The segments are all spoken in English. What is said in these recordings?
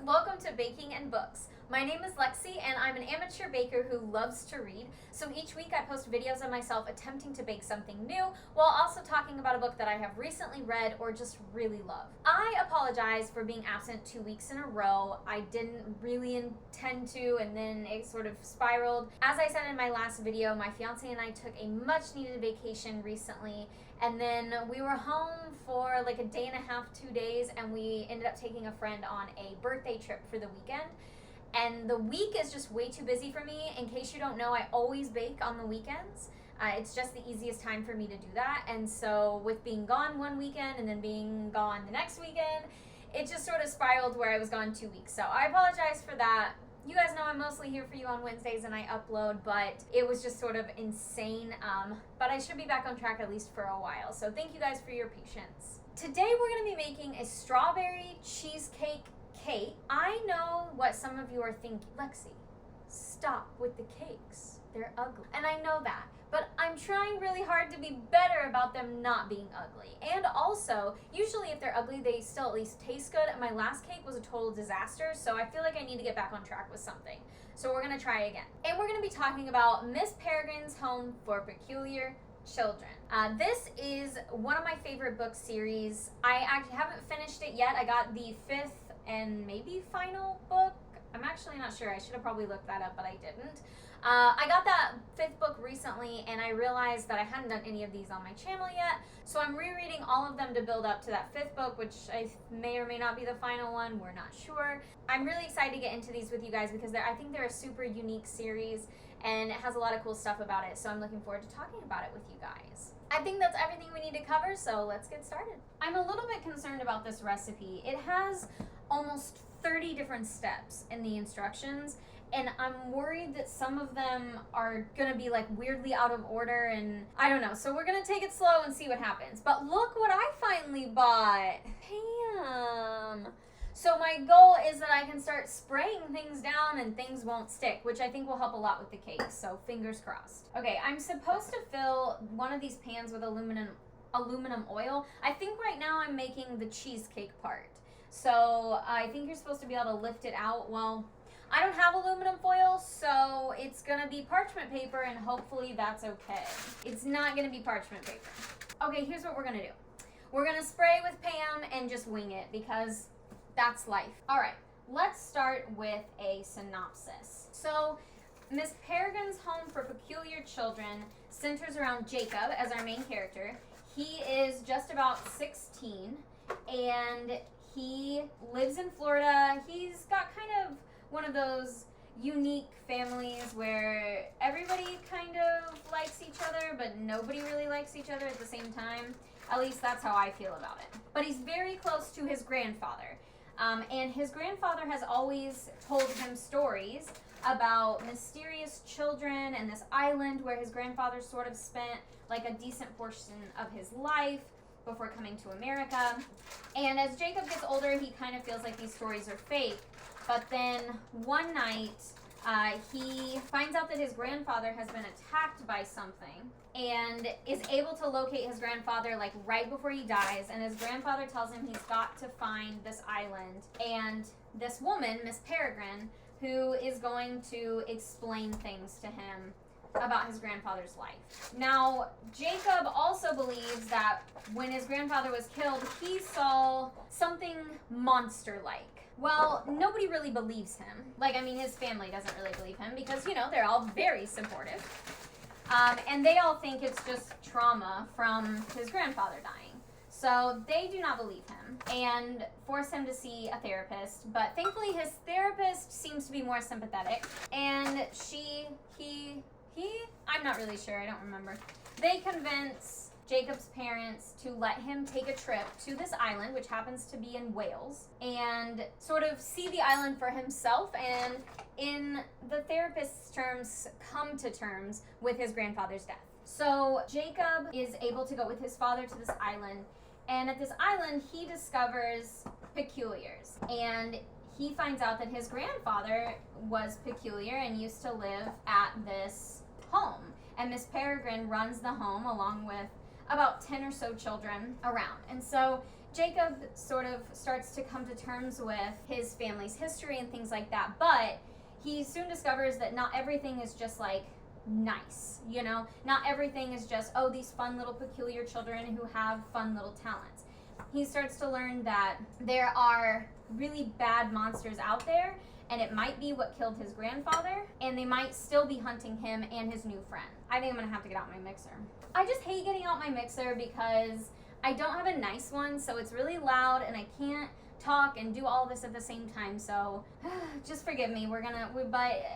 welcome to Baking and Books. My name is Lexi and I'm an amateur baker who loves to read. So each week I post videos of myself attempting to bake something new while also talking about a book that I have recently read or just really love. I apologize for being absent 2 weeks in a row. I didn't really intend to, and then it sort of spiraled. As I said in my last video, my fiance and I took a much needed vacation recently, and then we were home for like a day and a half, 2 days, and we ended up taking a friend on a birthday trip for the weekend. And the week is just way too busy for me. In case you don't know, I always bake on the weekends. It's just the easiest time for me to do that. And so with being gone one weekend and then being gone the next weekend, it just sort of spiraled where I was gone 2 weeks. So I apologize for that. You guys know I'm mostly here for you on Wednesdays and I upload, but it was just sort of insane. But I should be back on track at least for a while. So thank you guys for your patience. Today we're going to be making a strawberry cheesecake cake. I know what some of you are thinking. Lexi, stop with the cakes. They're ugly. And I know that. But I'm trying really hard to be better about them not being ugly. And also, usually if they're ugly, they still at least taste good. And my last cake was a total disaster, so I feel like I need to get back on track with something. So we're going to try again. And we're going to be talking about Miss Peregrine's Home for Peculiar Children. This is one of my favorite book series. I actually haven't finished it yet. I got the 5th and maybe final book. I'm actually not sure. I should have probably looked that up, but I didn't. I got that 5th book recently, and I realized that I hadn't done any of these on my channel yet. So I'm rereading all of them to build up to that 5th book, which I may or may not be the final one. We're not sure. I'm really excited to get into these with you guys because I think they're a super unique series, and it has a lot of cool stuff about it. So I'm looking forward to talking about it with you guys. I think that's everything we need to cover, so let's get started. I'm a little bit concerned about this recipe. It has almost 30 different steps in the instructions, and I'm worried that some of them are gonna be like weirdly out of order, and I don't know. So we're gonna take it slow and see what happens. But look what I finally bought. Pam. So my goal is that I can start spraying things down and things won't stick, which I think will help a lot with the cake, so fingers crossed. Okay, I'm supposed to fill one of these pans with aluminum oil. I think right now I'm making the cheesecake part. So I think you're supposed to be able to lift it out. Well, I don't have aluminum foil, so it's gonna be parchment paper, and hopefully that's okay. It's not gonna be parchment paper. Okay, here's what we're gonna do. We're gonna spray with Pam and just wing it because that's life. All right, let's start with a synopsis. So Miss Peregrine's Home for Peculiar Children centers around Jacob as our main character. He is just about 16, and he lives in Florida. He's got kind of one of those unique families where everybody kind of likes each other, but nobody really likes each other at the same time. At least that's how I feel about it. But he's very close to his grandfather. And his grandfather has always told him stories about mysterious children and this island where his grandfather sort of spent like a decent portion of his life before coming to America. And as Jacob gets older, he kind of feels like these stories are fake. But then one night, he finds out that his grandfather has been attacked by something and is able to locate his grandfather like right before he dies. And his grandfather tells him he's got to find this island and this woman, Miss Peregrine, who is going to explain things to him about his grandfather's life. Now, Jacob also believes that when his grandfather was killed, he saw something monster-like. Well, nobody really believes him. Like, I mean, his family doesn't really believe him because, you know, they're all very supportive. And they all think it's just trauma from his grandfather dying. So they do not believe him and force him to see a therapist. But thankfully, his therapist seems to be more sympathetic. And I'm not really sure, I don't remember. They convince Jacob's parents to let him take a trip to this island, which happens to be in Wales, and sort of see the island for himself and, in the therapist's terms, come to terms with his grandfather's death. So Jacob is able to go with his father to this island, and at this island he discovers peculiars, and he finds out that his grandfather was peculiar and used to live at this home. And Miss Peregrine runs the home along with about 10 or so children around. And so Jacob sort of starts to come to terms with his family's history and things like that, but he soon discovers that not everything is just like nice, you know? Not everything is just, oh, these fun little peculiar children who have fun little talents. He starts to learn that there are really bad monsters out there, and it might be what killed his grandfather, and they might still be hunting him and his new friend. I think I'm gonna have to get out my mixer. I just hate getting out my mixer because I don't have a nice one, so it's really loud and I can't talk and do all this at the same time, so just forgive me. But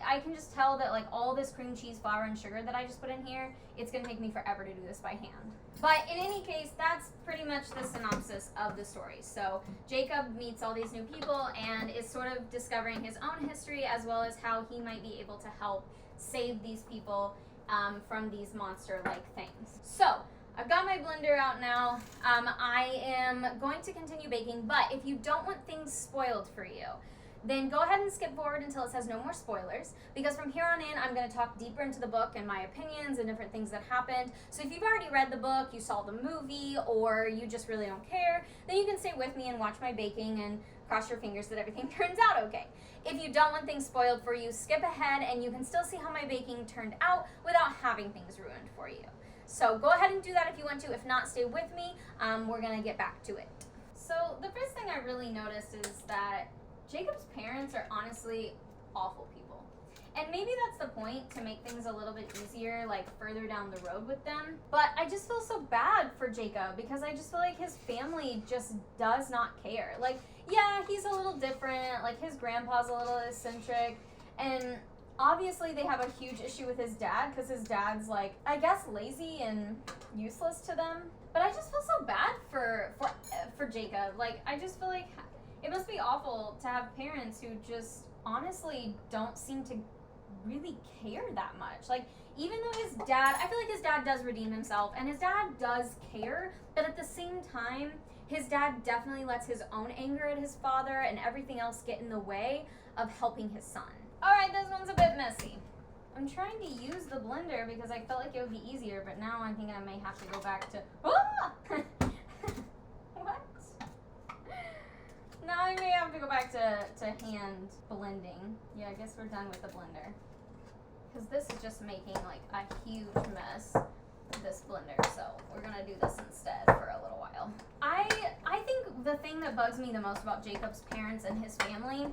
I can just tell that like all this cream cheese, flour, and sugar that I just put in here, it's gonna take me forever to do this by hand. But in any case, that's pretty much the synopsis of the story. So Jacob meets all these new people and is sort of discovering his own history as well as how he might be able to help save these people from these monster-like things. So I've got my blender out now. I am going to continue baking, but if you don't want things spoiled for you, then go ahead and skip forward until it says no more spoilers, because from here on in, I'm going to talk deeper into the book and my opinions and different things that happened. So if you've already read the book, you saw the movie, or you just really don't care, then you can stay with me and watch my baking and cross your fingers that everything turns out okay. If you don't want things spoiled for you, skip ahead and you can still see how my baking turned out without having things ruined for you. So go ahead and do that if you want to. If not, stay with me. We're going to get back to it. So the first thing I really noticed is that Jacob's parents are honestly awful people. And maybe that's the point, to make things a little bit easier, like further down the road with them. But I just feel so bad for Jacob because I just feel like his family just does not care. Like, yeah, he's a little different. Like, his grandpa's a little eccentric. And obviously they have a huge issue with his dad because his dad's like, I guess, lazy and useless to them. But I just feel so bad for Jacob. Like, I just feel like it must be awful to have parents who just honestly don't seem to really care that much. Like, even though his dad, I feel like his dad does redeem himself and his dad does care, but at the same time, his dad definitely lets his own anger at his father and everything else get in the way of helping his son. All right, this one's a bit messy. I'm trying to use the blender because I felt like it would be easier, but now I think I may have to go back to, what? Now I may have to go back to hand blending. Yeah, I guess we're done with the blender. Because this is just making like a huge mess, this blender. So we're gonna do this instead for a little while. I think the thing that bugs me the most about Jacob's parents and his family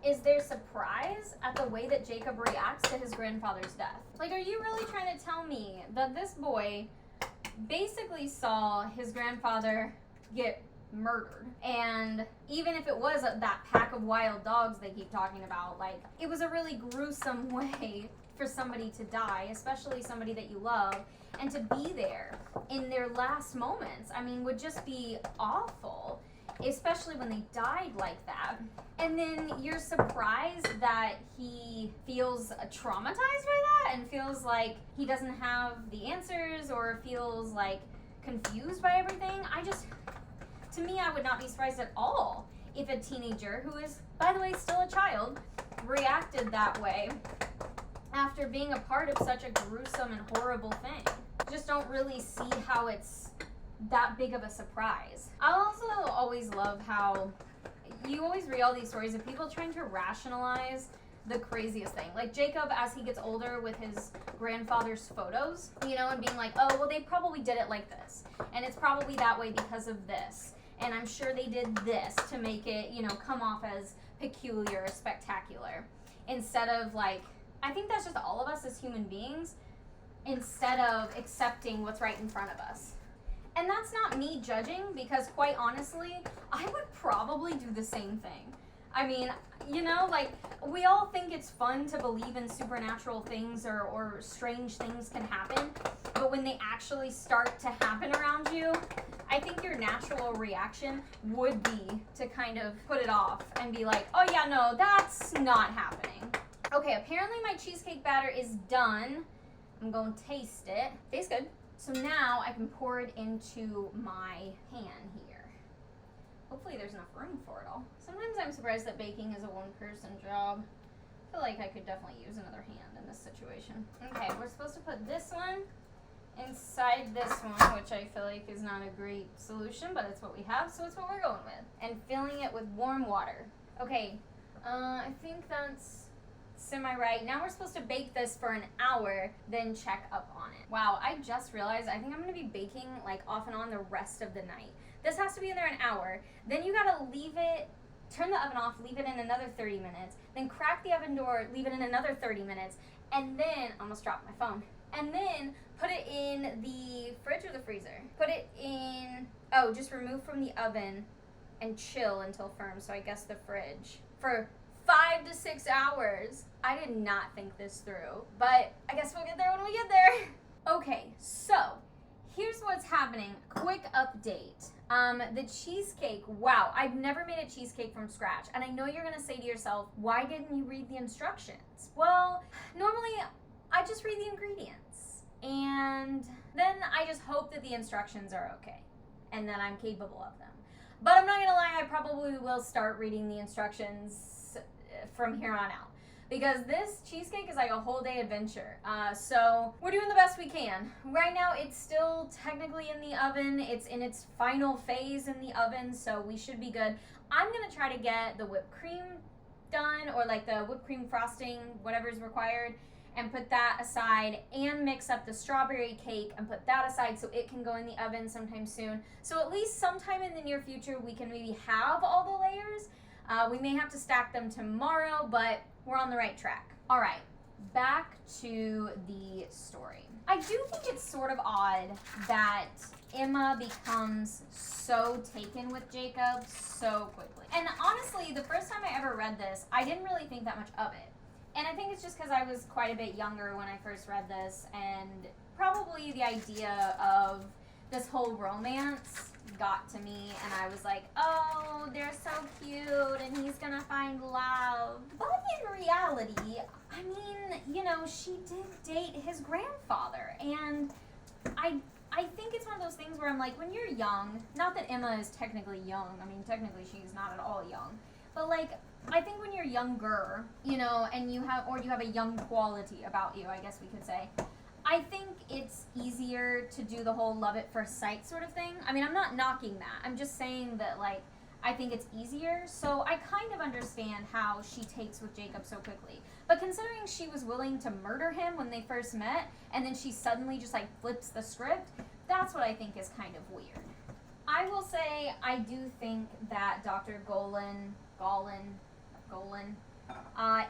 is their surprise at the way that Jacob reacts to his grandfather's death. Like, are you really trying to tell me that this boy basically saw his grandfather get murdered? And even if it was that pack of wild dogs they keep talking about, like, it was a really gruesome way for somebody to die, especially somebody that you love, and to be there in their last moments, I mean, would just be awful, especially when they died like that. And then you're surprised that he feels traumatized by that and feels like he doesn't have the answers or feels like confused by everything. To me, I would not be surprised at all if a teenager, who is, by the way, still a child, reacted that way after being a part of such a gruesome and horrible thing. Just don't really see how it's that big of a surprise. I also always love how you always read all these stories of people trying to rationalize the craziest thing. Like Jacob, as he gets older with his grandfather's photos, you know, and being like, oh, well, they probably did it like this. And it's probably that way because of this. And I'm sure they did this to make it, you know, come off as peculiar or spectacular. Instead of like, I think that's just all of us as human beings, instead of accepting what's right in front of us. And that's not me judging, because quite honestly, I would probably do the same thing. I mean, you know, like, we all think it's fun to believe in supernatural things or strange things can happen, but when they actually start to happen around you, I think your natural reaction would be to kind of put it off and be like, oh yeah, no, that's not happening. Okay, apparently my cheesecake batter is done. I'm going to taste it. Tastes good. So now I can pour it into my pan here. Hopefully there's enough room for it all. Sometimes I'm surprised that baking is a one-person job. I feel like I could definitely use another hand in this situation. Okay, we're supposed to put this one inside this one, which I feel like is not a great solution, but it's what we have, so it's what we're going with. And filling it with warm water. Okay, I think that's semi-right. Now we're supposed to bake this for an hour, then check up on it. Wow, I just realized I think I'm gonna be baking like off and on the rest of the night. This has to be in there an hour. Then you gotta leave it, turn the oven off, leave it in another 30 minutes, then crack the oven door, leave it in another 30 minutes, and then, almost dropped my phone, and then put it in the fridge or the freezer. Put it in, oh, just remove from the oven and chill until firm, so I guess the fridge. For 5 to 6 hours. I did not think this through, but I guess we'll get there when we get there. Okay, so here's what's happening. Quick update. The cheesecake, wow, I've never made a cheesecake from scratch, and I know you're gonna say to yourself, why didn't you read the instructions? Well, normally I just read the ingredients, and then I just hope that the instructions are okay, and that I'm capable of them. But I'm not gonna lie, I probably will start reading the instructions from here on out, because this cheesecake is like a whole day adventure. So we're doing the best we can. Right now it's still technically in the oven. It's in its final phase in the oven, so we should be good. I'm gonna try to get the whipped cream done, or like the whipped cream frosting, whatever's required, and put that aside, and mix up the strawberry cake and put that aside so it can go in the oven sometime soon. So at least sometime in the near future we can maybe have all the layers. We may have to stack them tomorrow, but we're on the right track. All right, back to the story. I do think it's sort of odd that Emma becomes so taken with Jacob so quickly. And honestly, the first time I ever read this, I didn't really think that much of it. And I think it's just because I was quite a bit younger when I first read this, and probably the idea of this whole romance got to me, and I was like, oh, they're so cute, and he's gonna find love. But in reality, I mean, you know, she did date his grandfather, and I think it's one of those things where I'm like, when you're young, not that Emma is technically young, I mean, technically she's not at all young, but like, I think when you're younger, you know, and you have a young quality about you, I guess we could say, I think it's easier to do the whole love at first sight sort of thing. I mean, I'm not knocking that. I'm just saying that, like, I think it's easier. So I kind of understand how she takes with Jacob so quickly. But considering she was willing to murder him when they first met, and then she suddenly just, like, flips the script, that's what I think is kind of weird. I will say I do think that Dr. Golan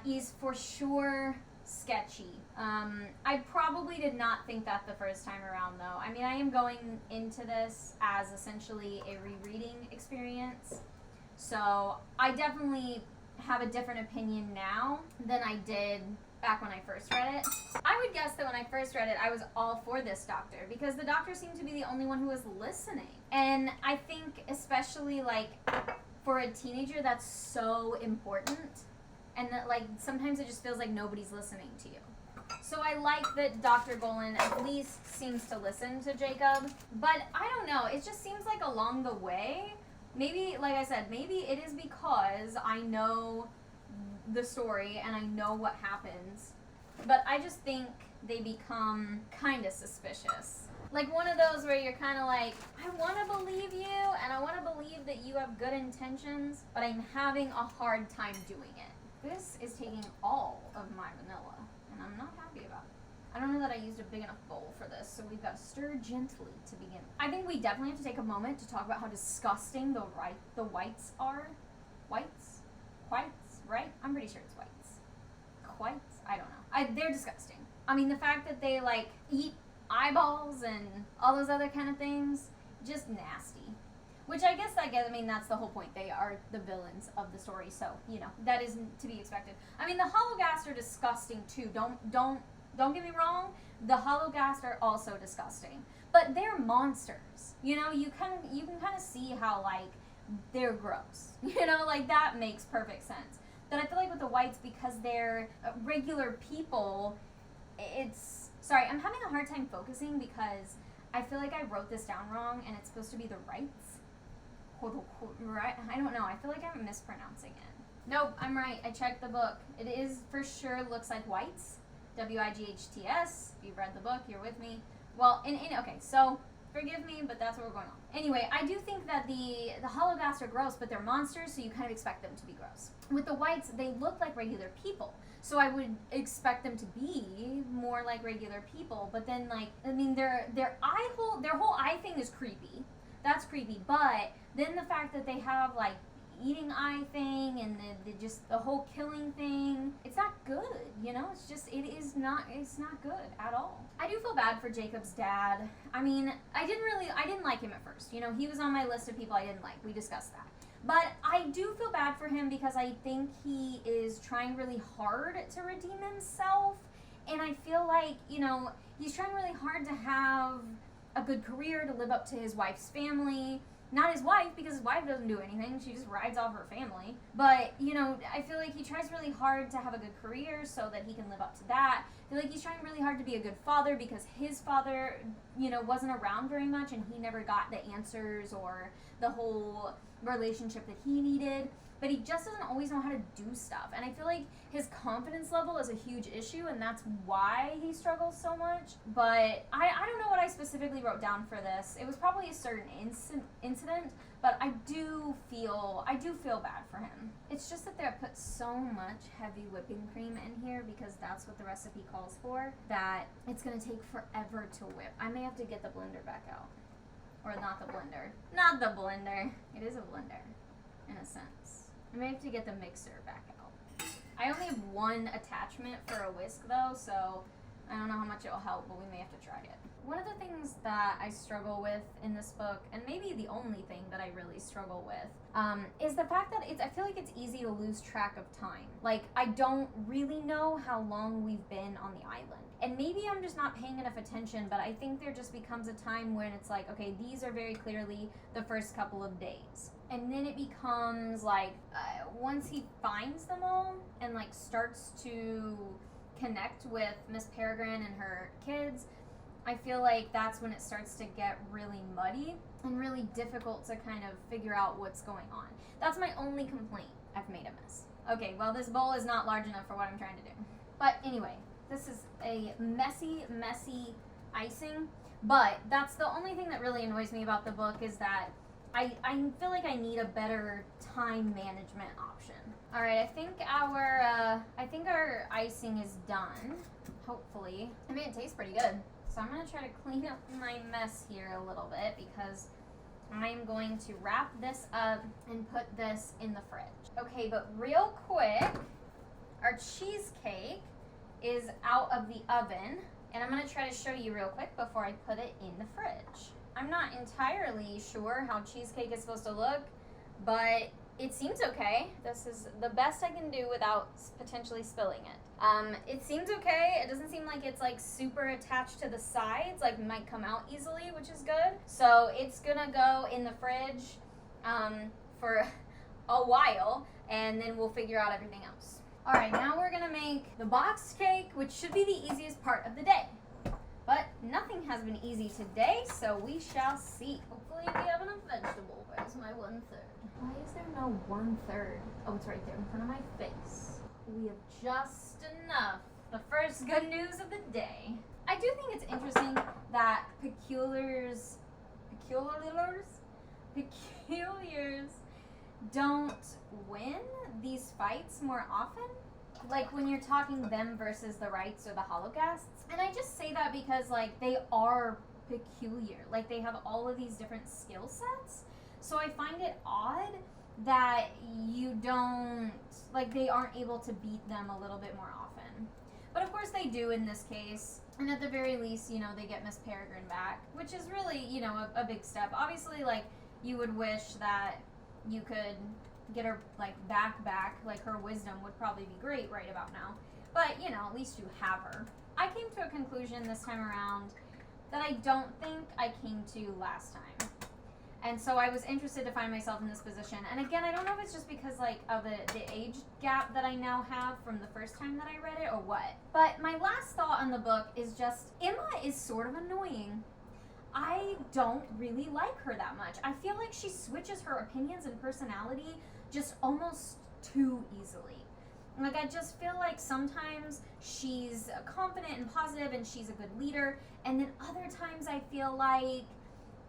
is for sure sketchy. I probably did not think that the first time around, though. I mean, I am going into this as essentially a rereading experience, so I definitely have a different opinion now than I did back when I first read it. I would guess that when I first read it, I was all for this doctor, because the doctor seemed to be the only one who was listening. And I think especially, like, for a teenager, that's so important. And that, like, sometimes it just feels like nobody's listening to you. So I like that Dr. Golan at least seems to listen to Jacob. But I don't know, it just seems like along the way, maybe, like I said, maybe it is because I know the story and I know what happens. But I just think they become kind of suspicious. Like one of those where you're kind of like, I want to believe you and I want to believe that you have good intentions, but I'm having a hard time doing it. This is taking all of my vanilla, and I'm not happy about it. I don't know that I used a big enough bowl for this, so we've got to stir gently to begin. I think we definitely have to take a moment to talk about how disgusting the whites are. Whites? Right? I'm pretty sure it's whites. Whites? I don't know. They're disgusting. I mean, the fact that they, like, eat eyeballs and all those other kind of things, just nasty. Which I guess, I mean, that's the whole point. They are the villains of the story, so, you know, that isn't to be expected. I mean, the Hologast are disgusting, too. Don't get me wrong. The Hologast are also disgusting. But they're monsters. You know, you can kind of see how, like, they're gross. You know, like, that makes perfect sense. But I feel like with the whites, because they're regular people, it's... Sorry, I'm having a hard time focusing because I feel like I wrote this down wrong, and it's supposed to be the rights. Right? I don't know. I feel like I'm mispronouncing it. Nope, I'm right. I checked the book. It is for sure looks like whites. Wights. If you've read the book, you're with me. Well, okay, so forgive me, but that's what we're going on. Anyway, I do think that the holocaust are gross, but they're monsters, so you kind of expect them to be gross. With the whites, they look like regular people, so I would expect them to be more like regular people. But then, like, I mean, their whole eye thing is creepy. That's creepy. But then the fact that they have like eating eye thing and the whole killing thing, it's not good, you know? It's not good at all. I do feel bad for Jacob's dad. I mean, I didn't like him at first. You know, he was on my list of people I didn't like. We discussed that. But I do feel bad for him because I think he is trying really hard to redeem himself. And I feel like, you know, he's trying really hard to have a good career, to live up to his wife's family. Not his wife, because his wife doesn't do anything. She just rides off her family. But, you know, I feel like he tries really hard to have a good career so that he can live up to that. I feel like he's trying really hard to be a good father because his father, you know, wasn't around very much and he never got the answers or the whole relationship that he needed. But he just doesn't always know how to do stuff. And I feel like his confidence level is a huge issue, and that's why he struggles so much. But I don't know what I specifically wrote down for this. It was probably a certain incident, but I do feel bad for him. It's just that they put so much heavy whipping cream in here because that's what the recipe calls for, that it's going to take forever to whip. I may have to get the blender back out. Or not the blender. Not the blender. It is a blender, in a sense. I may have to get the mixer back out. I only have one attachment for a whisk though, so I don't know how much it'll help, but we may have to try it. One of the things that I struggle with in this book, and maybe the only thing that I really struggle with, is the fact that I feel like it's easy to lose track of time. Like, I don't really know how long we've been on the island. And maybe I'm just not paying enough attention, but I think there just becomes a time when it's like, okay, these are very clearly the first couple of days. And then it becomes like, once he finds them all and like starts to connect with Miss Peregrine and her kids, I feel like that's when it starts to get really muddy and really difficult to kind of figure out what's going on. That's my only complaint. I've made a mess. Okay, well, this bowl is not large enough for what I'm trying to do. But anyway, this is a messy icing. But that's the only thing that really annoys me about the book, is that I feel like I need a better time management option. All right, I think our icing is done. Hopefully, I mean, it tastes pretty good. So I'm gonna try to clean up my mess here a little bit because I'm going to wrap this up and put this in the fridge. Okay, but real quick, our cheesecake is out of the oven, and I'm gonna try to show you real quick before I put it in the fridge. I'm not entirely sure how cheesecake is supposed to look, but it seems okay. This is the best I can do without potentially spilling it. It seems okay. It doesn't seem like it's like super attached to the sides, like it might come out easily, which is good. So it's gonna go in the fridge for a while, and then we'll figure out everything else. All right, now we're gonna make the boxed cake, which should be the easiest part of the day. But nothing has been easy today, so we shall see. Hopefully we have enough vegetable. Where's my 1/3? Why is there no 1/3? Oh, it's right there in front of my face. We have just enough. The first good news of the day. I do think it's interesting that peculiars don't win these fights more often. Like when you're talking them versus the rights or the holocasts. And I just say that because like they are peculiar. Like they have all of these different skill sets. So I find it odd that you don't, like they aren't able to beat them a little bit more often. But of course they do in this case. And at the very least, you know, they get Miss Peregrine back, which is really, you know, a big step. Obviously, like, you would wish that you could get her, like, back, like, her wisdom would probably be great right about now. But, you know, at least you have her. I came to a conclusion this time around that I don't think I came to last time. And so I was interested to find myself in this position. And again, I don't know if it's just because, like, of the age gap that I now have from the first time that I read it or what. But my last thought on the book is just, Emma is sort of annoying. I don't really like her that much. I feel like she switches her opinions and personality just almost too easily. Like, I just feel like sometimes she's confident and positive and she's a good leader, and then other times I feel like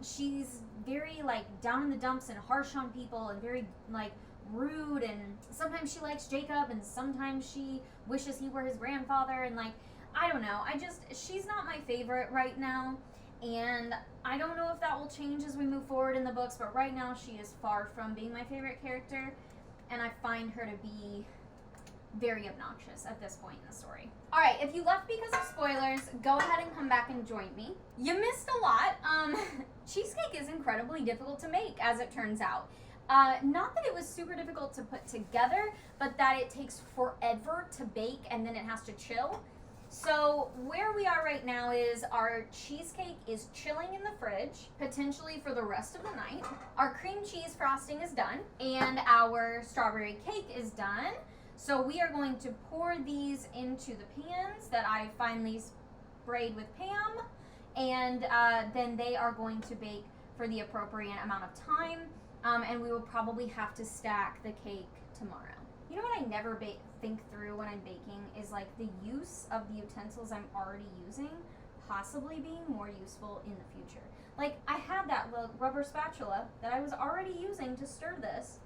she's very, like, down in the dumps and harsh on people and very, like, rude, and sometimes she likes Jacob and sometimes she wishes he were his grandfather, and, like, I don't know. She's not my favorite right now, and I don't know if that will change as we move forward in the books, but right now she is far from being my favorite character, and I find her to be very obnoxious at this point in the story. Alright, if you left because of spoilers, go ahead and come back and join me. You missed a lot. Cheesecake is incredibly difficult to make, as it turns out. Not that it was super difficult to put together, but that it takes forever to bake and then it has to chill. So where we are right now is our cheesecake is chilling in the fridge, potentially for the rest of the night. Our cream cheese frosting is done, and our strawberry cake is done. So we are going to pour these into the pans that I finally sprayed with Pam, and then they are going to bake for the appropriate amount of time, and we will probably have to stack the cake tomorrow. You know what I never think through when I'm baking is, like, the use of the utensils I'm already using possibly being more useful in the future. Like, I had that little rubber spatula that I was already using to stir this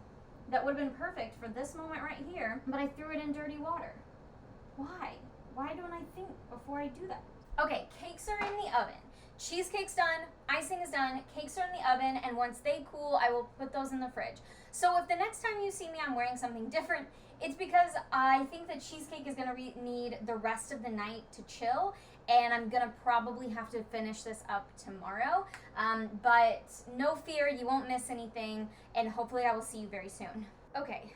that would have been perfect for this moment right here, but I threw it in dirty water. Why? Why don't I think before I do that? Okay, cakes are in the oven. Cheesecake's done, icing is done, cakes are in the oven, and once they cool, I will put those in the fridge. So if the next time you see me I'm wearing something different, it's because I think that cheesecake is going to need the rest of the night to chill, and I'm going to probably have to finish this up tomorrow. But no fear, you won't miss anything, and hopefully I will see you very soon. Okay,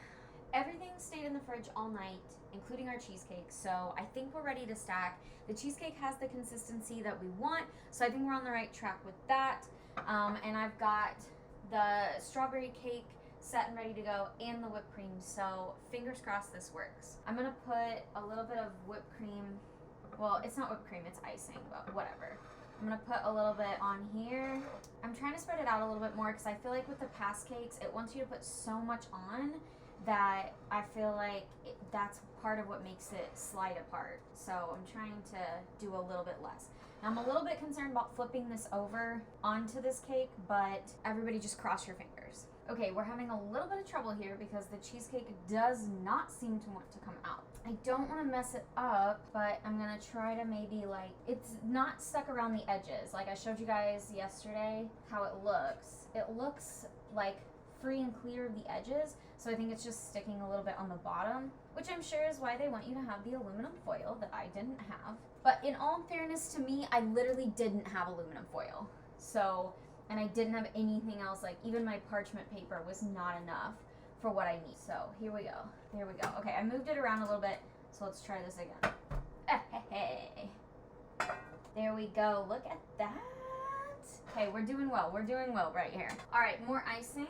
everything stayed in the fridge all night, including our cheesecake, so I think we're ready to stack. The cheesecake has the consistency that we want, so I think we're on the right track with that. And I've got the strawberry cake set and ready to go, and the whipped cream, so fingers crossed this works. I'm gonna put a little bit of whipped cream, well, it's not whipped cream, it's icing, but whatever. I'm gonna put a little bit on here. I'm trying to spread it out a little bit more because I feel like with the past cakes, it wants you to put so much on that I feel like that's part of what makes it slide apart. So I'm trying to do a little bit less. Now I'm a little bit concerned about flipping this over onto this cake, but everybody just cross your fingers. Okay, we're having a little bit of trouble here because the cheesecake does not seem to want to come out. I don't want to mess it up, but I'm gonna try to maybe, like, it's not stuck around the edges. Like I showed you guys yesterday how it looks. It looks like free and clear of the edges, so I think it's just sticking a little bit on the bottom, which I'm sure is why they want you to have the aluminum foil that I didn't have. But in all fairness to me, I literally didn't have aluminum foil. So, and I didn't have anything else, like even my parchment paper was not enough for what I need. So here we go. There we go. Okay, I moved it around a little bit, so let's try this again. Hey. There we go. Look at that. Okay, we're doing well. We're doing well right here. All right, more icing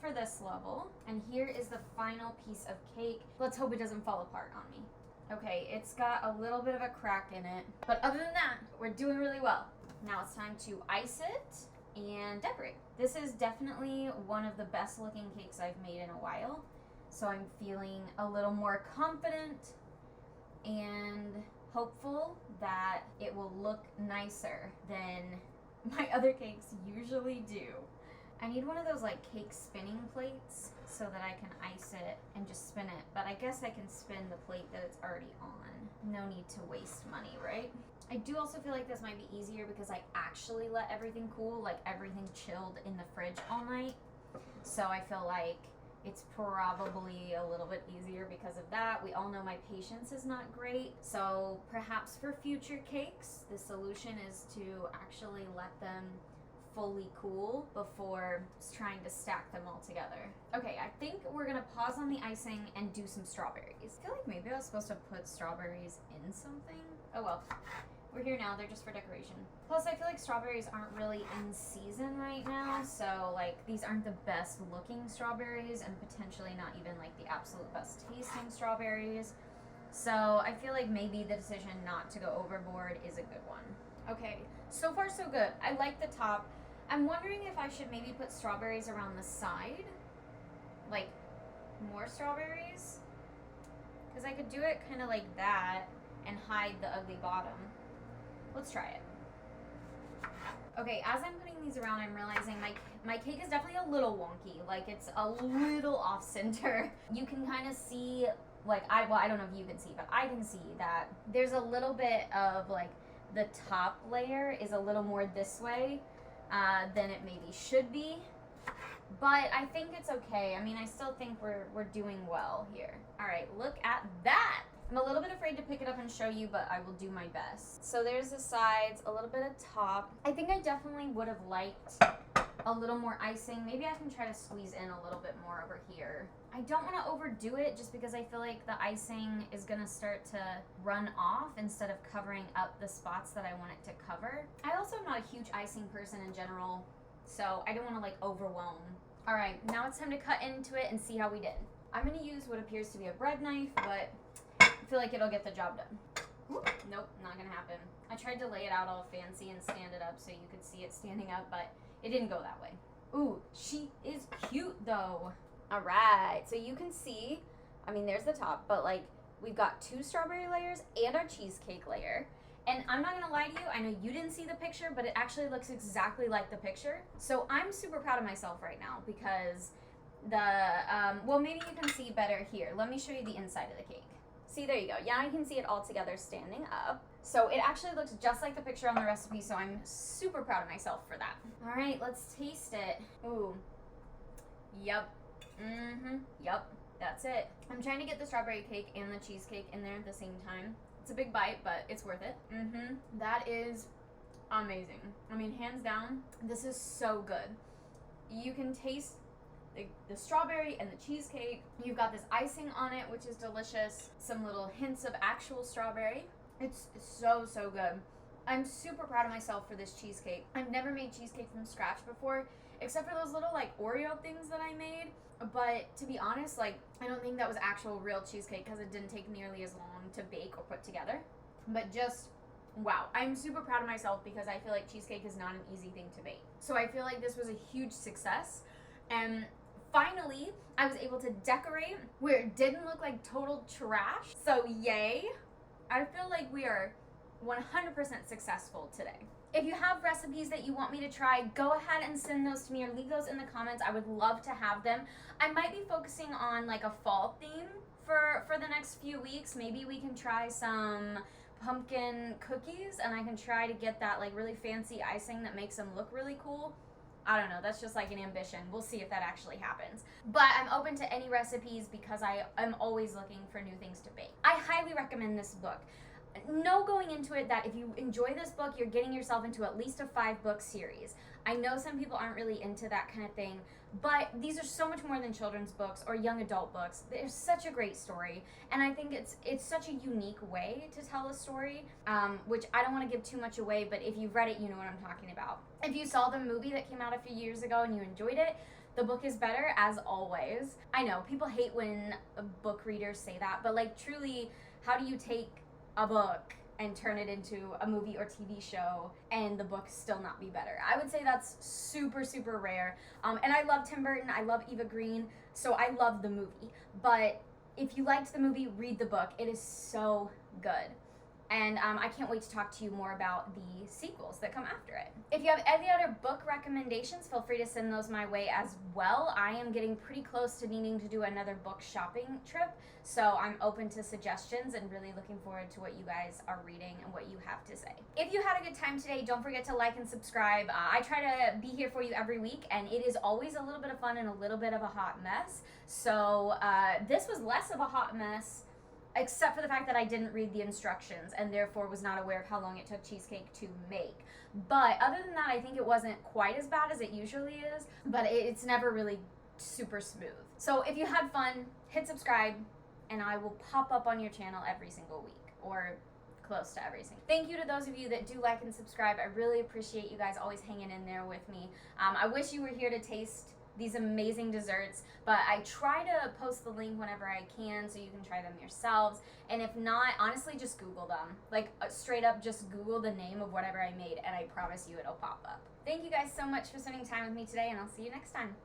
for this level. And here is the final piece of cake. Let's hope it doesn't fall apart on me. Okay, it's got a little bit of a crack in it, but other than that, we're doing really well. Now it's time to ice it and decorate. This is definitely one of the best looking cakes I've made in a while, so I'm feeling a little more confident and hopeful that it will look nicer than my other cakes usually do. I need one of those like cake spinning plates so that I can ice it and just spin it, but I guess I can spin the plate that it's already on. No need to waste money, right? I do also feel like this might be easier because I actually let everything cool, like everything chilled in the fridge all night. So I feel like it's probably a little bit easier because of that. We all know my patience is not great. So perhaps for future cakes, the solution is to actually let them fully cool before trying to stack them all together. Okay, I think we're gonna pause on the icing and do some strawberries. I feel like maybe I was supposed to put strawberries in something. Oh well. We're here now, they're just for decoration. Plus, I feel like strawberries aren't really in season right now, so like these aren't the best looking strawberries and potentially not even like the absolute best tasting strawberries. So I feel like maybe the decision not to go overboard is a good one. Okay, so far so good. I like the top. I'm wondering if I should maybe put strawberries around the side, like more strawberries, because I could do it kind of like that and hide the ugly bottom. Let's try it. Okay, as I'm putting these around, I'm realizing my cake is definitely a little wonky. Like, it's a little off center. You can kind of see, like, I don't know if you can see, but I can see that there's a little bit of, like, the top layer is a little more this way than it maybe should be. But I think it's okay. I mean, I still think we're doing well here. All right, look at that. I'm a little bit afraid to pick it up and show you, but I will do my best. So there's the sides, a little bit of top. I think I definitely would have liked a little more icing. Maybe I can try to squeeze in a little bit more over here. I don't want to overdo it just because I feel like the icing is going to start to run off instead of covering up the spots that I want it to cover. I also am not a huge icing person in general, so I don't want to like overwhelm. All right, now it's time to cut into it and see how we did. I'm going to use what appears to be a bread knife, but I feel like it'll get the job done. Whoop, nope, not gonna happen. I tried to lay it out all fancy and stand it up so you could see it standing up, but it didn't go that way. Ooh, she is cute though. All right, so you can see, I mean, there's the top, but like we've got 2 strawberry layers and our cheesecake layer. And I'm not gonna lie to you, I know you didn't see the picture, but it actually looks exactly like the picture. So I'm super proud of myself right now because well, maybe you can see better here. Let me show you the inside of the cake. See, there you go. Yeah, I can see it all together standing up. So it actually looks just like the picture on the recipe, so I'm super proud of myself for that. All right, let's taste it. Ooh. Yep. Yep. That's it. I'm trying to get the strawberry cake and the cheesecake in there at the same time. It's a big bite, but it's worth it. That is amazing. I mean, hands down, this is so good. You can taste the strawberry and the cheesecake. You've got this icing on it, which is delicious. Some little hints of actual strawberry. It's so, so good. I'm super proud of myself for this cheesecake. I've never made cheesecake from scratch before, except for those little like Oreo things that I made. But to be honest, like, I don't think that was actual real cheesecake because it didn't take nearly as long to bake or put together. But just, wow. I'm super proud of myself because I feel like cheesecake is not an easy thing to bake. So I feel like this was a huge success. And finally, I was able to decorate where it didn't look like total trash. So yay. I feel like we are 100% successful today. If you have recipes that you want me to try, go ahead and send those to me or leave those in the comments. I would love to have them. I might be focusing on like a fall theme for the next few weeks. Maybe we can try some pumpkin cookies and I can try to get that like really fancy icing that makes them look really cool. I don't know, that's just like an ambition. We'll see if that actually happens. But I'm open to any recipes because I am always looking for new things to bake. I highly recommend this book. Know going into it that if you enjoy this book, you're getting yourself into at least a 5-book series. I know some people aren't really into that kind of thing, but these are so much more than children's books or young adult books. There's such a great story, and I think it's such a unique way to tell a story, which I don't want to give too much away, but if you've read it, you know what I'm talking about. If you saw the movie that came out a few years ago and you enjoyed it, the book is better, as always. I know, people hate when book readers say that, but like truly, how do you take a book and turn it into a movie or TV show and the book still not be better? I would say that's super, super rare. And I love Tim Burton, I love Eva Green, so I love the movie. But if you liked the movie, read the book. It is so good. And I can't wait to talk to you more about the sequels that come after it. If you have any other book recommendations, feel free to send those my way as well. I am getting pretty close to needing to do another book shopping trip, so I'm open to suggestions and really looking forward to what you guys are reading and what you have to say. If you had a good time today, don't forget to like and subscribe. I try to be here for you every week, and it is always a little bit of fun and a little bit of a hot mess. So this was less of a hot mess, except for the fact that I didn't read the instructions and therefore was not aware of how long it took cheesecake to make. But other than that, I think it wasn't quite as bad as it usually is, but it's never really super smooth. So if you had fun, hit subscribe, and I will pop up on your channel every single week, or close to every single. Thank you to those of you that do like and subscribe. I really appreciate you guys always hanging in there with me. I wish you were here to taste these amazing desserts, but I try to post the link whenever I can so you can try them yourselves. And if not, honestly, just Google them. Like straight up, just Google the name of whatever I made, and I promise you it'll pop up. Thank you guys so much for spending time with me today, and I'll see you next time.